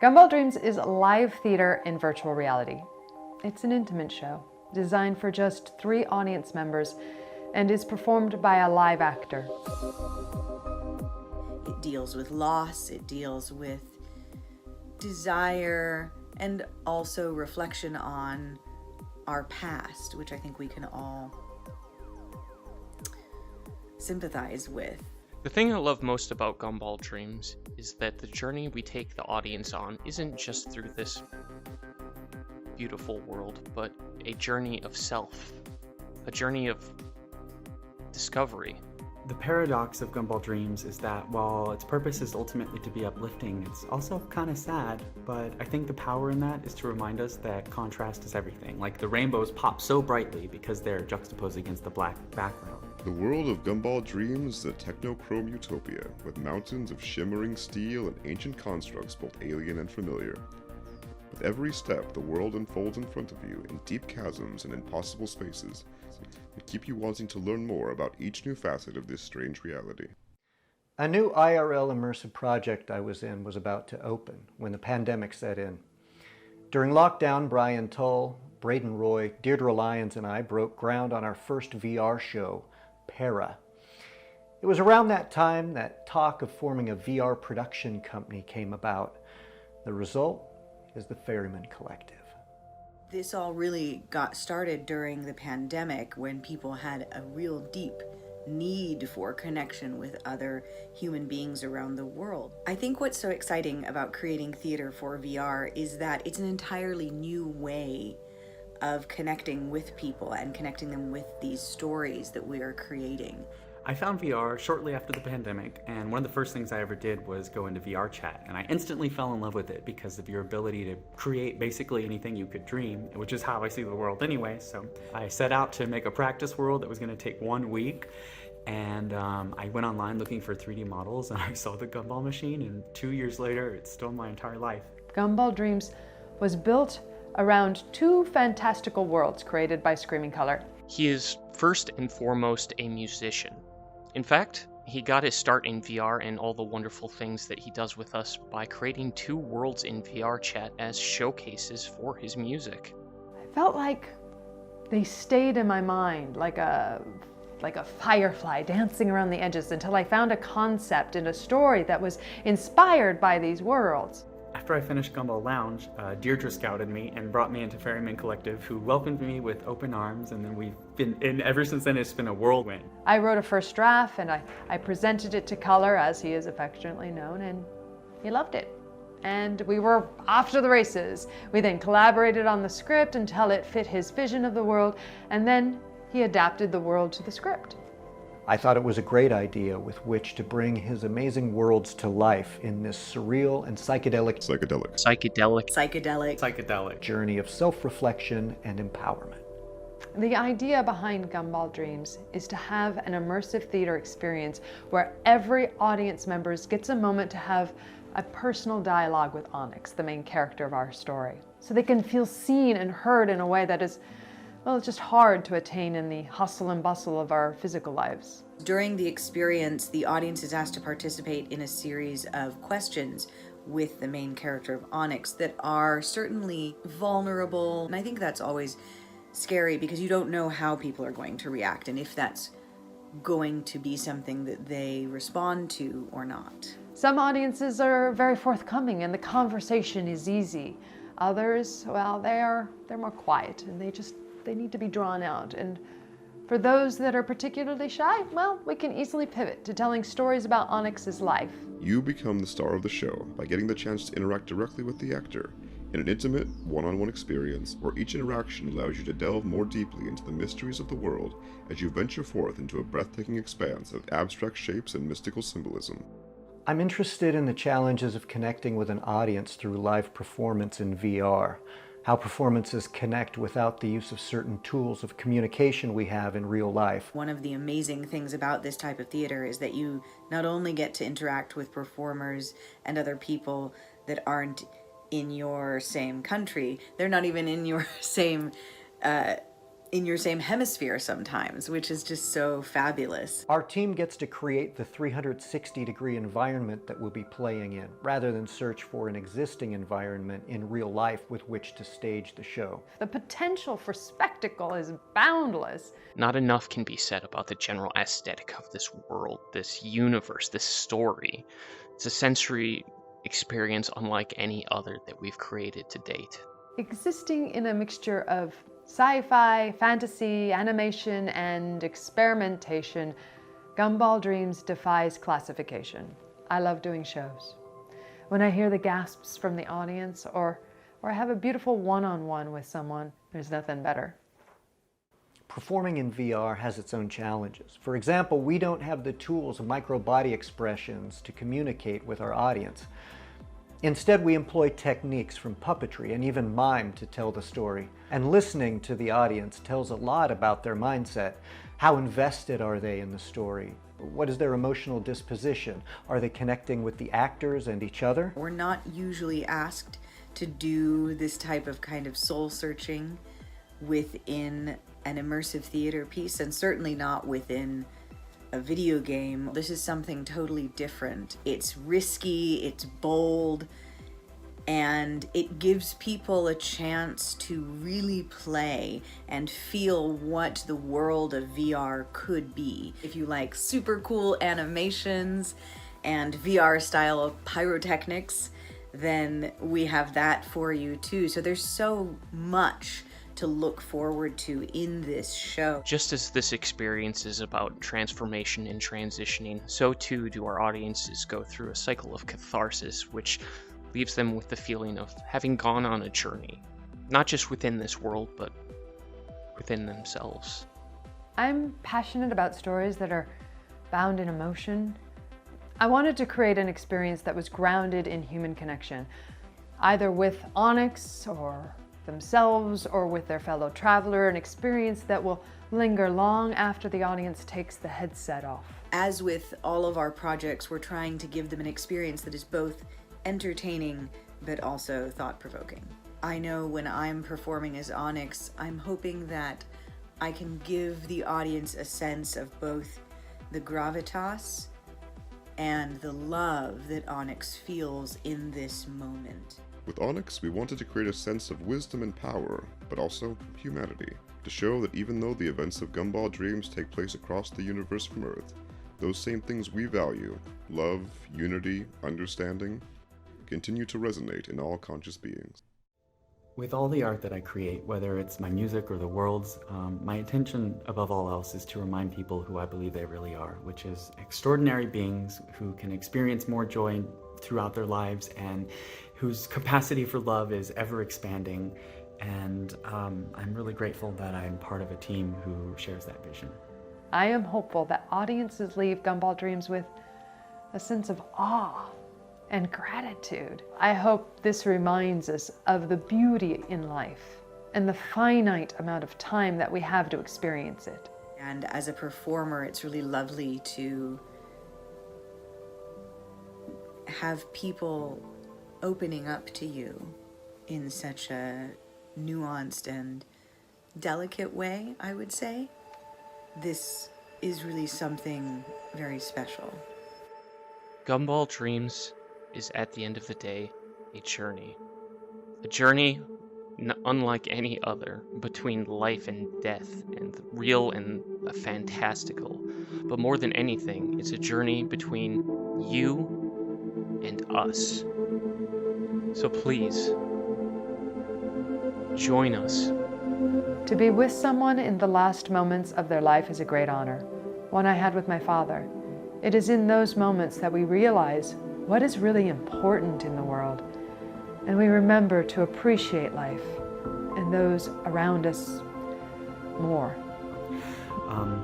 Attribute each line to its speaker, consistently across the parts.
Speaker 1: Gumball Dreams is live theater in virtual reality. It's an intimate show designed for just 3 audience members and is performed by a live actor.
Speaker 2: It deals with loss, it deals with desire, and also reflection on our past, which I think we can all sympathize with.
Speaker 3: The thing I love most about Gumball Dreams is that the journey we take the audience on isn't just through this beautiful world, but a journey of self, a journey of discovery.
Speaker 4: The paradox of Gumball Dreams is that while its purpose is ultimately to be uplifting, it's also kind of sad, but I think the power in that is to remind us that contrast is everything. Like the rainbows pop so brightly because they're juxtaposed against the black background.
Speaker 5: The world of Gumball Dreams is a technochrome utopia with mountains of shimmering steel and ancient constructs both alien and familiar. With every step, the world unfolds in front of you in deep chasms and impossible spaces that keep you wanting to learn more about each new facet of this strange reality.
Speaker 6: A new IRL immersive project I was in was about to open when the pandemic set in. During lockdown, Brian Tull, Braden Roy, Deirdre Lyons, and I broke ground on our first VR show, Para. It was around that time that talk of forming a VR production company came about. The result is the Ferryman Collective.
Speaker 2: This all really got started during the pandemic when people had a real deep need for connection with other human beings around the world. I think what's so exciting about creating theater for VR is that it's an entirely new way of connecting with people and connecting them with these stories that we are creating.
Speaker 4: I found VR shortly after the pandemic, and one of the first things I ever did was go into VR chat, and I instantly fell in love with it because of your ability to create basically anything you could dream, which is how I see the world anyway. So I set out to make a practice world that was going to take 1 week, and I went online looking for 3D models, and I saw the Gumball machine, and 2 years later, it's still my entire life.
Speaker 1: Gumball Dreams was built around 2 fantastical worlds created by Screaming Color.
Speaker 3: He is first and foremost a musician. In fact, he got his start in VR and all the wonderful things that he does with us by creating 2 worlds in VR chat as showcases for his music.
Speaker 1: I felt like they stayed in my mind like a firefly dancing around the edges until I found a concept and a story that was inspired by these worlds.
Speaker 4: After I finished Gumball Lounge, Deirdre scouted me and brought me into Ferryman Collective, who welcomed me with open arms, and then ever since then it's been a whirlwind.
Speaker 1: I wrote a first draft and I presented it to Color, as he is affectionately known, and he loved it. And we were off to the races. We then collaborated on the script until it fit his vision of the world, and then he adapted the world to the script.
Speaker 6: I thought it was a great idea with which to bring his amazing worlds to life in this surreal and psychedelic journey of self-reflection and empowerment.
Speaker 1: The idea behind Gumball Dreams is to have an immersive theater experience where every audience member gets a moment to have a personal dialogue with Onyx, the main character of our story, so they can feel seen and heard in a way that is, well, it's just hard to attain in the hustle and bustle of our physical lives.
Speaker 2: During the experience, the audience is asked to participate in a series of questions with the main character of Onyx that are certainly vulnerable. And I think that's always scary because you don't know how people are going to react and if that's going to be something that they respond to or not.
Speaker 1: Some audiences are very forthcoming and the conversation is easy. Others, well, they're more quiet and they need to be drawn out. And for those that are particularly shy, well, we can easily pivot to telling stories about Onyx's life.
Speaker 5: You become the star of the show by getting the chance to interact directly with the actor in an intimate, one-on-one experience where each interaction allows you to delve more deeply into the mysteries of the world as you venture forth into a breathtaking expanse of abstract shapes and mystical symbolism.
Speaker 6: I'm interested in the challenges of connecting with an audience through live performance in VR. How performances connect without the use of certain tools of communication we have in real life.
Speaker 2: One of the amazing things about this type of theater is that you not only get to interact with performers and other people that aren't in your same country, they're not even in your same in your same hemisphere sometimes, which is just so fabulous.
Speaker 6: Our team gets to create the 360-degree environment that we'll be playing in, rather than search for an existing environment in real life with which to stage the show.
Speaker 1: The potential for spectacle is boundless.
Speaker 3: Not enough can be said about the general aesthetic of this world, this universe, this story. It's a sensory experience unlike any other that we've created to date.
Speaker 1: Existing in a mixture of sci-fi, fantasy, animation, and experimentation, Gumball Dreams defies classification. I love doing shows. When I hear the gasps from the audience, or I have a beautiful one-on-one with someone, there's nothing better.
Speaker 6: Performing in VR has its own challenges. For example, we don't have the tools of micro-body expressions to communicate with our audience. Instead, we employ techniques from puppetry and even mime to tell the story. And listening to the audience tells a lot about their mindset. How invested are they in the story? What is their emotional disposition? Are they connecting with the actors and each other?
Speaker 2: We're not usually asked to do this type of kind of soul searching within an immersive theater piece, and certainly not within a video game. This is something totally different. It's risky, it's bold, and it gives people a chance to really play and feel what the world of VR could be. If you like super cool animations and VR style pyrotechnics, then we have that for you too. So there's so much to look forward to in this show.
Speaker 3: Just as this experience is about transformation and transitioning, so too do our audiences go through a cycle of catharsis, which leaves them with the feeling of having gone on a journey, not just within this world, but within themselves.
Speaker 1: I'm passionate about stories that are bound in emotion. I wanted to create an experience that was grounded in human connection, either with Onyx or themselves or with their fellow traveler, an experience that will linger long after the audience takes the headset off.
Speaker 2: As with all of our projects, we're trying to give them an experience that is both entertaining but also thought-provoking. I know when I'm performing as Onyx, I'm hoping that I can give the audience a sense of both the gravitas and the love that Onyx feels in this moment.
Speaker 5: With Onyx, we wanted to create a sense of wisdom and power, but also humanity, to show that even though the events of Gumball Dreams take place across the universe from Earth, those same things we value, love, unity, understanding, continue to resonate in all conscious beings.
Speaker 4: With all the art that I create, whether it's my music or the world's, my intention above all else is to remind people who I believe they really are, which is extraordinary beings who can experience more joy throughout their lives and whose capacity for love is ever expanding. And I'm really grateful that I'm part of a team who shares that vision.
Speaker 1: I am hopeful that audiences leave Gumball Dreams with a sense of awe and gratitude. I hope this reminds us of the beauty in life and the finite amount of time that we have to experience it.
Speaker 2: And as a performer, it's really lovely to have people opening up to you in such a nuanced and delicate way, I would say. This is really something very special.
Speaker 3: Gumball Dreams is, at the end of the day, a journey. A journey unlike any other, between life and death, and the real and the fantastical. But more than anything, it's a journey between you and us. So please, join us.
Speaker 1: To be with someone in the last moments of their life is a great honor, one I had with my father. It is in those moments that we realize what is really important in the world, and we remember to appreciate life and those around us more.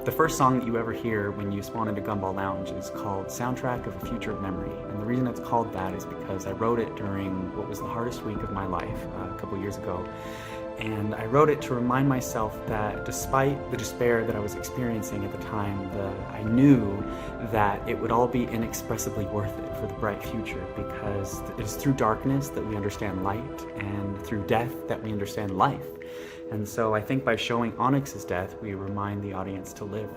Speaker 4: The first song that you ever hear when you spawn into Gumball Lounge is called Soundtrack of a Future of Memory. And the reason it's called that is because I wrote it during what was the hardest week of my life a couple years ago. And I wrote it to remind myself that despite the despair that I was experiencing at the time, I knew that it would all be inexpressibly worth it for the bright future, because it is through darkness that we understand light, and through death that we understand life. And so I think by showing Onyx's death, we remind the audience to live.